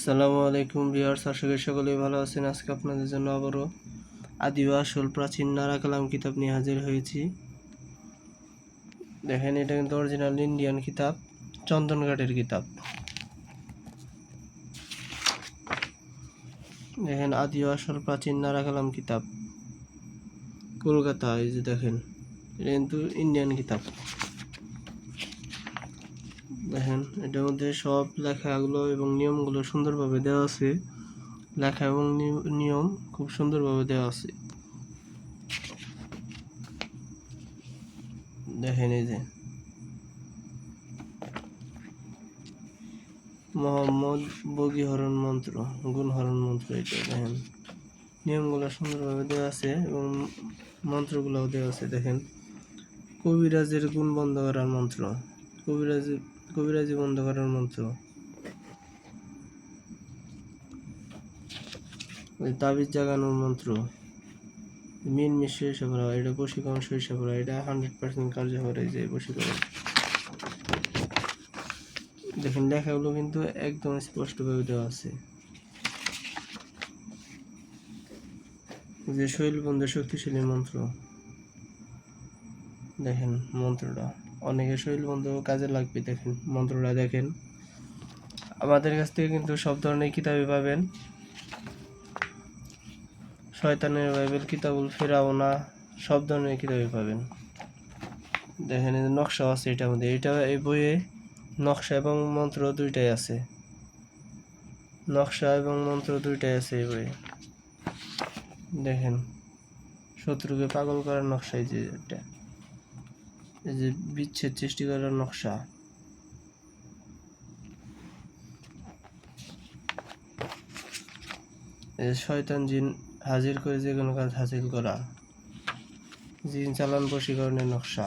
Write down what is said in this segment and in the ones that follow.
আসসালামু আলাইকুম ভিউয়ার্স, আশা করি সকলেই ভালো আছেন। আজকে আপনাদের জন্য আবারও আদি ও আসল প্রাচীন নারা কালাম কিতাব নিয়ে হাজির হয়েছি। দেখেন, এটা কিন্তু অরিজিনাল ইন্ডিয়ান কিতাব, চন্দনঘাটের কিতাব। দেখেন, আদি ও আসল প্রাচীন নারা কালাম কিতাব, কলকাতা। এই যে দেখেন, এটা কিন্তু ইন্ডিয়ান কিতাব। দেখেন, এটার মধ্যে সব লেখাগুলো এবং নিয়মগুলো সুন্দরভাবে দেওয়া আছে। লেখা এবং নিয়ম খুব সুন্দরভাবে দেওয়া আছে। দেখেন, এই যে মোহাম্মদ বগীহরণ মন্ত্র, গুণহরণ মন্ত্র। এটা দেখেন, নিয়মগুলো সুন্দরভাবে দেওয়া আছে এবং মন্ত্রগুলোও দেওয়া আছে। দেখেন, কবিরাজের গুণ বন্ধ করার মন্ত্র, কবিরাজি বন্ধ করার মন্ত্র, তাবিজ জাগানোর মন্ত্র, মিন মিশে সরিষা করা, এটা বশীকরণ সরিষা করা, এটা 100% কার্যকর। এই যে বশীকরণ। দেখেন, লেখাগুলো কিন্তু একদম স্পষ্টভাবে দেওয়া আছে। যে শৈল বন্ধু শক্তিশালী মন্ত্র। দেখেন মন্ত্রটা, অনেকে শৈল বন্ধু কাজে লাগবে। দেখেন মন্ত্রটা, দেখেন আমাদের কাছ থেকে কিন্তু সব ধরনের কিতাবই পাবেন। শয়তানের বাইবেল, কিতাবুল ফেরাউনা, সব ধরনের কিতাবই পাবেন। দেখেন, এই নকশা আছে এটার মধ্যে। এই বইয়ে নকশা এবং মন্ত্র দুইটাই আছে। নকশা এবং মন্ত্র দুইটাই আছে এই বইয়ে। দেখেন, শত্রুকে পাগল করার নকশা। এই যে এটা, এই যে বিচ্ছেদ সৃষ্টি করার নকশা। শয়তান জিন হাজির করে যে কোনো কাজ হাসিল করা, জিন চালান বশীকরণের নকশা,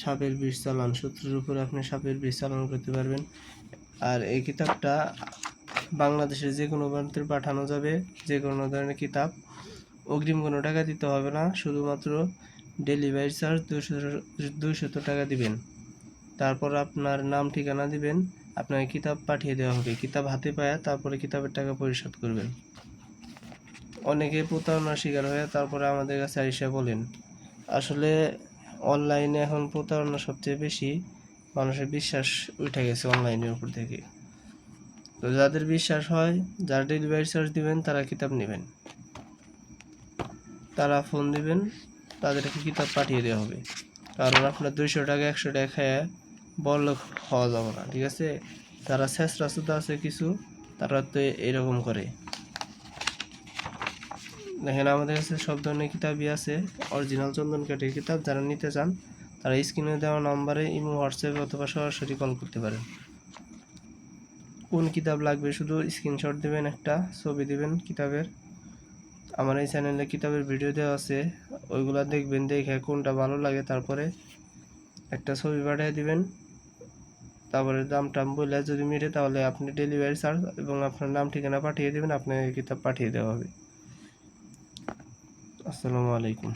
সাপের বিষ চালান, শত্রুর উপরে আপনি সাপের বিষ চালান করতে পারবেন। আর এই কিতাবটা বাংলাদেশের যে কোনো প্রান্তে পাঠানো যাবে। যে কোনো ধরনের কিতাব, অগ্রিম কোনো টাকা দিতে হবে না, শুধুমাত্র ডেলিভারি চার্জ 200 টাকা দিবেন। তারপর আপনার নাম ঠিকানা দিবেন, আপনাকে কিতাব পাঠিয়ে দেওয়া হবে। কিতাব হাতে পায় তারপরে কিতাবের টাকা পরিশোধ করবেন। অনেকে প্রতারণার শিকার হয়ে তারপরে আমাদের কাছে আইসা বলেন। আসলে অনলাইনে এখন প্রতারণা সবচেয়ে বেশি। মানুষের বিশ্বাস উঠে গেছে অনলাইনের উপর থেকে। তো যাদের বিশ্বাস হয়, যারা ডেলিভারি চার্জ দিবেন, তারা কিতাব নেবেন, তারা ফোন দিবেন, তাদেরকে কিতাব পাঠিয়ে দেওয়া হবে। কারণ আপনার 200 টাকা 100 টাকা খায় বড়লোক হওয়া যাবে না, ঠিক আছে? যারা শেষরা সুদা আছে কিছু, তারা তো এরকম করে। দেখেন, আমাদের কাছে সব ধরনের কিতাবই আছে, অরিজিনাল চন্দনকাঠের কিতাব। যারা নিতে চান তারা স্ক্রিনে দেওয়া নম্বরে ইমো, হোয়াটসঅ্যাপ অথবা সরাসরি কল করতে পারেন। কোন কিতাব লাগবে শুধু স্ক্রিনশট দেবেন, একটা ছবি দিবেন কিতাবের। আমার এই চ্যানেলে কিতাবের ভিডিও দেওয়া আছে, ওইগুলা দেখবেন, দেখে কোনটা ভালো লাগে তারপরে একটা ছবি পাঠিয়ে দিবেন। তারপরে দাম টাম বলে যদি মিলে, তাহলে আপনি ডেলিভারি চার্জ এবং আপনার নাম ঠিকানা পাঠিয়ে দেবেন, আপনাকে কিতাব পাঠিয়ে দেওয়া হবে। আসসালামু আলাইকুম।